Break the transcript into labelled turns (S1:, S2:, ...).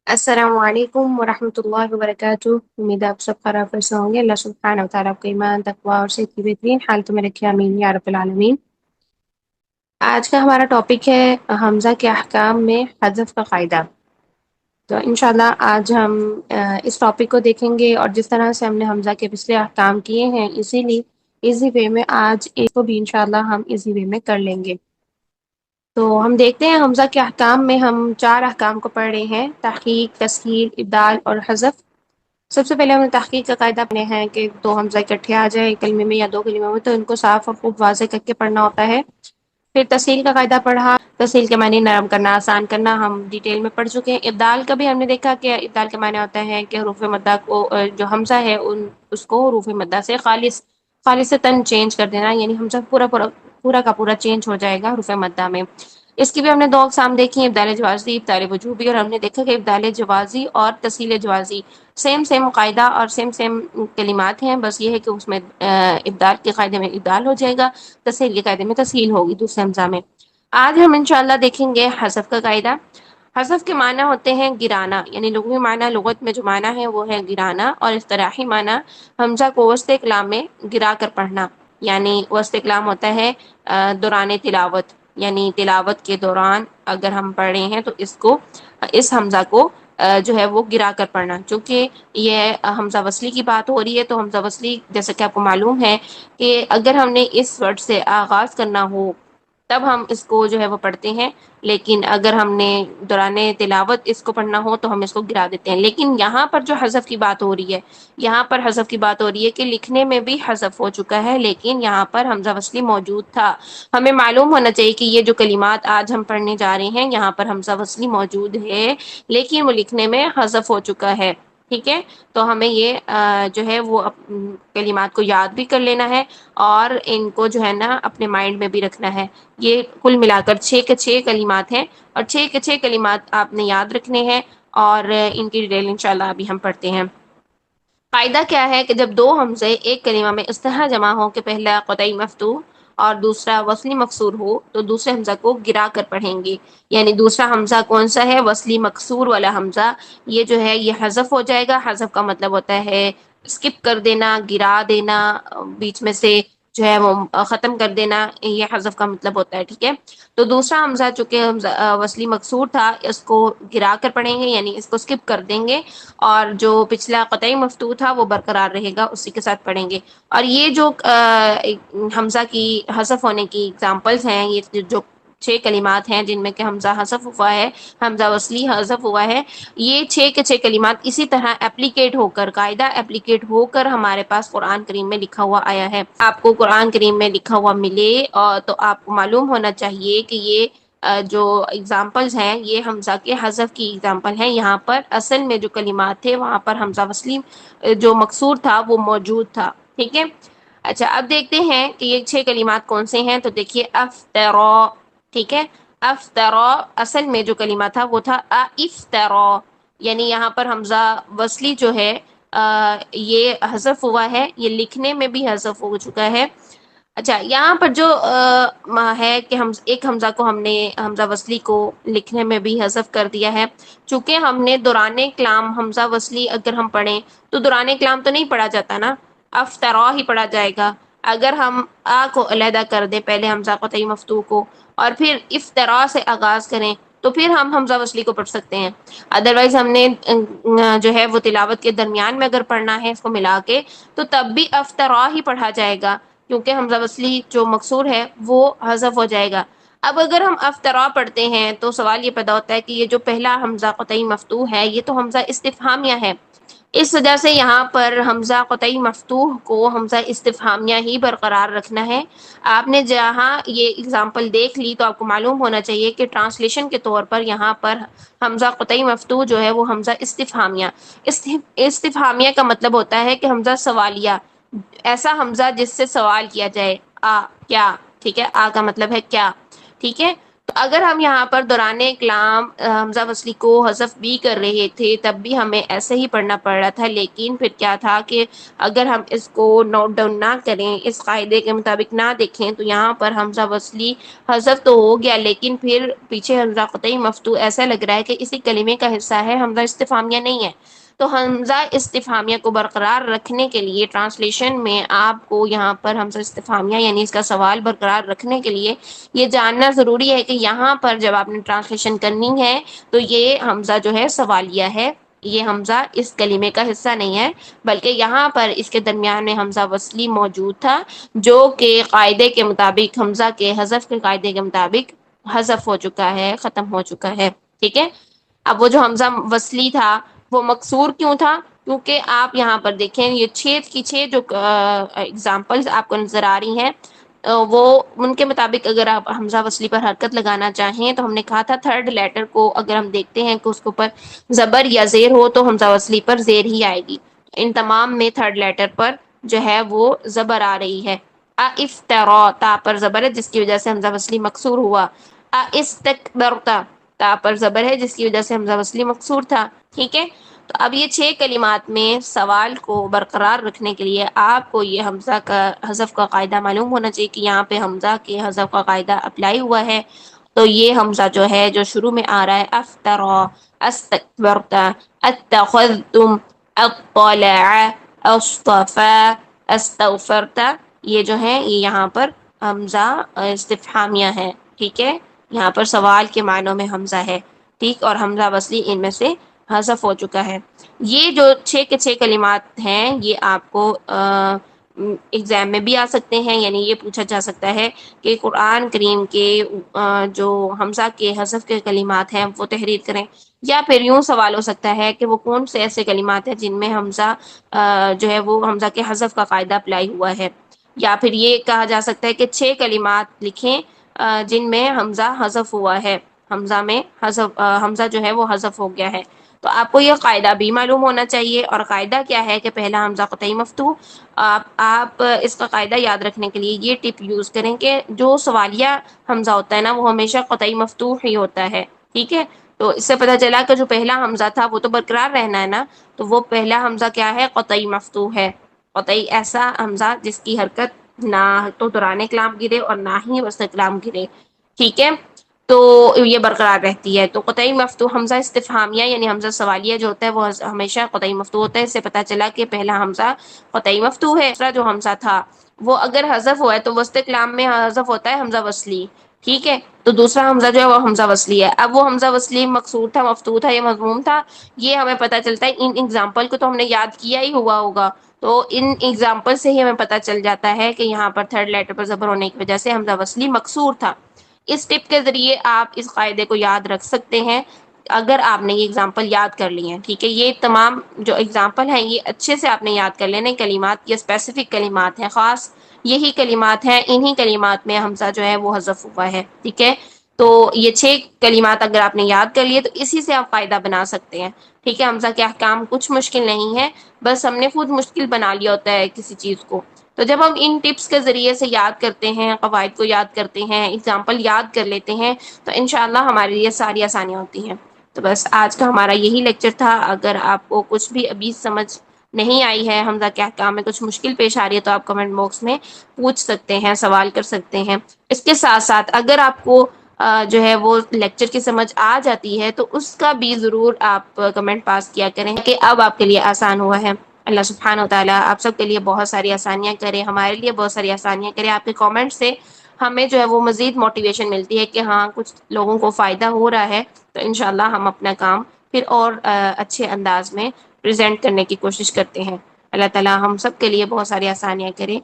S1: السلام علیکم ورحمۃ اللہ وبرکاتہ۔ امید ہے آپ سب خیر سے ہوں گے۔ اللہ سبحانہ و تعالیٰ آپ کو ایمان، تقوی اور صحت کی بہترین حالت میں رکھے، آمین یا رب العالمین۔ آج کا ہمارا ٹاپک ہے حمزہ کے احکام میں حذف کا قاعدہ۔ تو انشاءاللہ آج ہم اس ٹاپک کو دیکھیں گے، اور جس طرح سے ہم نے حمزہ کے پچھلے احکام کیے ہیں اسی لیے ایزی وے میں آج ایک کو بھی انشاءاللہ ہم ایزی وے میں کر لیں گے۔ تو ہم دیکھتے ہیں حمزہ کے احکام میں ہم 4 احکام کو پڑھ رہے ہیں: تحقیق، تسہیل، ابدال اور حذف۔ سب سے پہلے ہم نے تحقیق کا قاعدہ پڑھنے ہیں کہ 2 حمزہ اکٹھے آ جائے کلمے میں یا 2 کلموں میں تو ان کو صاف اور خوب واضح کر کے پڑھنا ہوتا ہے۔ پھر تسہیل کا قاعدہ پڑھا، تسہیل کے معنی نرم کرنا، آسان کرنا، ہم ڈیٹیل میں پڑھ چکے ہیں۔ ابدال کا بھی ہم نے دیکھا کہ ابدال کے معنی ہوتا ہے کہ حروف مدہ کو جو حمزہ ہے اس کو حروف مدہ سے خالصتاً چینج کر دینا، یعنی حمزہ پورا کا پورا چینج ہو جائے گا حروف مدہ میں۔ اس کی بھی ہم نے 2 اقسام دیکھی ہیں: ابدال جوازی، ابدال وجوبی، اور ہم نے دیکھا کہ ابدال جوازی اور تسہیل جوازی سیم قاعدہ اور سیم کلمات ہیں، بس یہ ہے کہ اس میں ابدال کے قاعدے میں ابدال ہو جائے گا، تسہیل کے قاعدے میں تسہیل ہوگی دوسرے حمزہ میں۔ آج ہم انشاءاللہ دیکھیں گے حذف کا قاعدہ۔ حذف کے معنی ہوتے ہیں گرانا، یعنی لغوی معنی، لغت میں جو معنی ہے وہ ہے گرانا، اور اصطلاحی معنی حمزہ کو وسط کلام میں گرا کر پڑھنا، یعنی وسط کلام ہوتا ہے دوران تلاوت، یعنی تلاوت کے دوران اگر ہم پڑھ رہے ہیں تو اس حمزہ کو جو ہے وہ گرا کر پڑھنا۔ چونکہ یہ حمزہ وصلی کی بات ہو رہی ہے تو حمزہ وصلی جیسا کہ آپ کو معلوم ہے کہ اگر ہم نے اس ورڈ سے آغاز کرنا ہو تب ہم اس کو جو ہے وہ پڑھتے ہیں، لیکن اگر ہم نے دوران تلاوت اس کو پڑھنا ہو تو ہم اس کو گرا دیتے ہیں۔ لیکن یہاں پر جو حذف کی بات ہو رہی ہے، یہاں پر حذف کی بات ہو رہی ہے کہ لکھنے میں بھی حذف ہو چکا ہے لیکن یہاں پر حمزہ وصلی موجود تھا۔ ہمیں معلوم ہونا چاہیے کہ یہ جو کلمات آج ہم پڑھنے جا رہے ہیں یہاں پر حمزہ وصلی موجود ہے لیکن وہ لکھنے میں حذف ہو چکا ہے، ٹھیک ہے؟ تو ہمیں یہ جو ہے وہ کلمات کو یاد بھی کر لینا ہے اور ان کو جو ہے نا اپنے مائنڈ میں بھی رکھنا ہے۔ یہ کل ملا کر 6 کے 6 کلمات ہیں اور 6 کے 6 کلمات آپ نے یاد رکھنے ہیں، اور ان کی ڈیٹیل انشاءاللہ ابھی ہم پڑھتے ہیں۔ قاعدہ کیا ہے کہ جب 2 حمزے ایک کلمہ میں اس طرح جمع ہو کہ پہلا قطعی مفتوح اور دوسرا وصلی مکسور ہو تو دوسرے حمزہ کو گرا کر پڑھیں گے، یعنی دوسرا حمزہ کون سا ہے؟ وصلی مکسور والا حمزہ، یہ جو ہے یہ حذف ہو جائے گا۔ حذف کا مطلب ہوتا ہے اسکپ کر دینا، گرا دینا، بیچ میں سے جو ہے وہ ختم کر دینا، یہ حذف کا مطلب ہوتا ہے، ٹھیک ہے؟ تو دوسرا حمزہ چونکہ وصلی مکسور تھا اس کو گرا کر پڑھیں گے، یعنی اس کو اسکپ کر دیں گے، اور جو پچھلا قطعی مفتوح تھا وہ برقرار رہے گا، اسی کے ساتھ پڑھیں گے۔ اور یہ جو حمزہ کی حذف ہونے کی اگزامپلس ہیں، یہ جو 6 کلمات ہیں جن میں کہ حمزہ حذف ہوا ہے، حمزہ وصلی حذف ہوا ہے، یہ 6 کے 6 کلمات اسی طرح اپلیکیٹ ہو کر، قاعدہ اپلیکیٹ ہو کر ہمارے پاس قرآن کریم میں لکھا ہوا آیا ہے۔ آپ کو قرآن کریم میں لکھا ہوا ملے اور تو آپ کو معلوم ہونا چاہیے کہ یہ جو اگزامپلز ہیں یہ حمزہ کے حذف کی اگزامپل ہیں۔ یہاں پر اصل میں جو کلمات تھے وہاں پر حمزہ وصلی جو مکسور تھا وہ موجود تھا، ٹھیک ہے؟ اچھا، اب دیکھتے ہیں کہ یہ 6 کلمات کون سے ہیں۔ تو دیکھیے افطرا، ٹھیک ہے؟ افطرا اصل میں جو کلمہ تھا وہ تھا افطرا، یعنی یہاں پر حمزہ وصلی جو ہے یہ حذف ہوا ہے، یہ لکھنے میں بھی حذف ہو چکا ہے۔ اچھا، یہاں پر جو ہے کہ ہم ایک حمزہ کو ہم نے حمزہ وصلی کو لکھنے میں بھی حذف کر دیا ہے، چونکہ ہم نے دوران کلام حمزہ وصلی اگر ہم پڑھیں تو دوران کلام تو نہیں پڑھا جاتا نا، افطرا ہی پڑھا جائے گا۔ اگر ہم کو علیحدہ کر دیں پہلے حمزہ قطعی مفتوح کو اور پھر افطرا سے آغاز کریں تو پھر ہم حمزہ وصلی کو پڑھ سکتے ہیں۔ ادروائز ہم نے جو ہے وہ تلاوت کے درمیان میں اگر پڑھنا ہے اس کو ملا کے تو تب بھی افطرا ہی پڑھا جائے گا، کیونکہ حمزہ وصلی جو مکسور ہے وہ حذف ہو جائے گا۔ اب اگر ہم افطرا پڑھتے ہیں تو سوال یہ پیدا ہوتا ہے کہ یہ جو پہلا حمزہ قطعی مفتوح ہے یہ تو حمزہ استفہامیہ ہے، اس وجہ سے یہاں پر حمزہ قطعی مفتوح کو حمزہ استفہامیہ ہی برقرار رکھنا ہے۔ آپ نے جہاں یہ اگزامپل دیکھ لی تو آپ کو معلوم ہونا چاہیے کہ ٹرانسلیشن کے طور پر یہاں پر حمزہ قطعی مفتوح جو ہے وہ حمزہ استفہامیہ، استفہامیہ کا مطلب ہوتا ہے کہ حمزہ سوالیہ، ایسا حمزہ جس سے سوال کیا جائے، کیا، ٹھیک ہے؟ کا مطلب ہے کیا، ٹھیک ہے؟ تو اگر ہم یہاں پر دوران کلام حمزہ وصلی کو حذف بھی کر رہے تھے تب بھی ہمیں ایسے ہی پڑھنا پڑ رہا تھا، لیکن پھر کیا تھا کہ اگر ہم اس کو نوٹ ڈاؤن نہ کریں، اس قاعدے کے مطابق نہ دیکھیں، تو یہاں پر حمزہ وصلی حذف تو ہو گیا لیکن پھر پیچھے حمزہ قطعی مفتوح ایسا لگ رہا ہے کہ اسی کلمے کا حصہ ہے، حمزہ استفہامیہ نہیں ہے۔ تو حمزہ استفہامیہ کو برقرار رکھنے کے لیے ٹرانسلیشن میں آپ کو یہاں پر حمزہ استفہامیہ یعنی اس کا سوال برقرار رکھنے کے لیے یہ جاننا ضروری ہے کہ یہاں پر جب آپ نے ٹرانسلیشن کرنی ہے تو یہ حمزہ جو ہے سوالیہ ہے، یہ حمزہ اس کلمے کا حصہ نہیں ہے، بلکہ یہاں پر اس کے درمیان میں حمزہ وصلی موجود تھا جو کہ قاعدے کے مطابق، حمزہ کے حذف کے قاعدے کے مطابق حذف ہو چکا ہے، ختم ہو چکا ہے، ٹھیک ہے۔ اب وہ جو حمزہ وصلی تھا وہ مکسور کیوں تھا؟ کیونکہ آپ یہاں پر دیکھیں یہ چھ کی چھ جو اگزامپلز آپ کو نظر آ رہی ہیں وہ ان کے مطابق اگر آپ حمزہ وصلی پر حرکت لگانا چاہیں تو ہم نے کہا تھا تھرڈ لیٹر کو اگر ہم دیکھتے ہیں کہ اس کے اوپر زبر یا زیر ہو تو حمزہ وصلی پر زیر ہی آئے گی، ان تمام میں تھرڈ لیٹر پر جو ہے وہ زبر آ رہی ہے۔ افترا تا پر زبر ہے جس کی وجہ سے حمزہ وصلی مکسور ہوا، استکبرتا تا پر زبر ہے جس کی وجہ سے حمزہ وصلی مکسور تھا، ٹھیک ہے۔ تو اب یہ چھ کلمات میں سوال کو برقرار رکھنے کے لیے آپ کو یہ حمزہ کا حذف کا قاعدہ معلوم ہونا چاہیے کہ یہاں پہ حمزہ کے حذف کا قاعدہ اپلائی ہوا ہے۔ تو یہ حمزہ جو ہے جو شروع میں آ رہا ہے افترا، استکبرتا، اتخذتم، اطلع، اصطفى، استغفرتا، یہ جو ہے یہ یہاں پر حمزہ استفہامیہ ہے، ٹھیک ہے، یہاں پر سوال کے معنوں میں حمزہ ہے، ٹھیک، اور حمزہ وصلی ان میں سے حذف ہو چکا ہے۔ یہ جو چھ کے چھ کلمات ہیں یہ آپ کو ایگزام میں بھی آ سکتے ہیں، یعنی یہ پوچھا جا سکتا ہے کہ قرآن کریم کے جو حمزہ کے حذف کے کلمات ہیں وہ تحریر کریں، یا پھر یوں سوال ہو سکتا ہے کہ وہ کون سے ایسے کلمات ہیں جن میں حمزہ جو ہے وہ حمزہ کے حذف کا قاعدہ اپلائی ہوا ہے، یا پھر یہ کہا جا سکتا ہے کہ چھ کلمات لکھیں جن میں حمزہ حذف ہوا ہے، حمزہ میں حمزہ جو ہے وہ حذف ہو گیا ہے۔ تو آپ کو یہ قاعدہ بھی معلوم ہونا چاہیے، اور قاعدہ کیا ہے کہ پہلا حمزہ قطعی مفتوح۔ آپ اس کا قاعدہ یاد رکھنے کے لیے یہ ٹپ یوز کریں کہ جو سوالیہ حمزہ ہوتا ہے نا وہ ہمیشہ قطعی مفتوح ہی ہوتا ہے، ٹھیک ہے۔ تو اس سے پتہ چلا کہ جو پہلا حمزہ تھا وہ تو برقرار رہنا ہے نا، تو وہ پہلا حمزہ کیا ہے؟ قطعی مفتوح ہے، قطعی ایسا حمزہ جس کی حرکت نہ تو دوران کلام گرے اور نہ ہی وسط کلام گرے، ٹھیک ہے، تو یہ برقرار رہتی ہے۔ تو قطعی مفتوح حمزہ استفہامیہ یعنی حمزہ سوالیہ جو ہوتا ہے وہ ہمیشہ قطعی مفتوح ہوتا ہے، اس سے پتہ چلا کہ پہلا حمزہ قطعی مفتوح ہے۔ دوسرا جو حمزہ تھا وہ اگر حذف ہوا ہے تو وسط کلام میں حذف ہوتا ہے حمزہ وصلی، ٹھیک ہے، تو دوسرا حمزہ جو ہے وہ حمزہ وصلی ہے۔ اب وہ حمزہ وصلی مقصور تھا، مفتوح تھا یا مضموم تھا، یہ ہمیں پتہ چلتا ہے ان ایگزامپل کو تو ہم نے یاد کیا ہی ہوا ہوگا، تو ان ایگزامپل سے ہی ہمیں پتہ چل جاتا ہے کہ یہاں پر تھرڈ لیٹر پر زبر ہونے کی وجہ سے حمزہ وصلی مکسور تھا۔ اس ٹپ کے ذریعے آپ اس قاعدے کو یاد رکھ سکتے ہیں اگر آپ نے یہ ایگزامپل یاد کر لی ہیں، ٹھیک ہے۔ یہ تمام جو ایگزامپل ہیں یہ اچھے سے آپ نے یاد کر لینے، کلمات یہ اسپیسیفک کلمات ہیں، خاص یہی کلمات ہیں، انہی کلمات میں حمزہ جو ہے وہ حذف ہوا ہے، ٹھیک ہے۔ تو یہ چھ کلمات اگر آپ نے یاد کر لیے تو اسی سے آپ قاعدہ بنا سکتے ہیں، ٹھیک ہے۔ حمزہ کے احکام کچھ مشکل نہیں ہے، بس ہم نے خود مشکل بنا لیا ہوتا ہے کسی چیز کو۔ تو جب ہم ان ٹپس کے ذریعے سے یاد کرتے ہیں، قواعد کو یاد کرتے ہیں، اگزامپل یاد کر لیتے ہیں تو انشاءاللہ ہمارے لیے ساری آسانیاں ہوتی ہیں۔ تو بس آج کا ہمارا یہی لیکچر تھا۔ اگر آپ کو کچھ بھی ابھی سمجھ نہیں آئی ہے، حمزہ کے احکام میں کچھ مشکل پیش آ رہی ہے تو آپ کمنٹ باکس میں پوچھ سکتے ہیں، سوال کر سکتے ہیں۔ اس کے ساتھ ساتھ اگر آپ کو جو ہے وہ لیکچر کی سمجھ آ جاتی ہے تو اس کا بھی ضرور آپ کمنٹ پاس کیا کریں کہ اب آپ کے لیے آسان ہوا ہے۔ اللہ سبحانہ و تعالیٰ آپ سب کے لیے بہت ساری آسانیاں کرے، ہمارے لیے بہت ساری آسانیاں کرے۔ آپ کے کامنٹ سے ہمیں جو ہے وہ مزید موٹیویشن ملتی ہے کہ ہاں کچھ لوگوں کو فائدہ ہو رہا ہے، تو انشاءاللہ ہم اپنا کام پھر اور اچھے انداز میں پریزنٹ کرنے کی کوشش کرتے ہیں۔ اللہ تعالیٰ ہم سب کے لیے بہت ساری آسانیاں کرے۔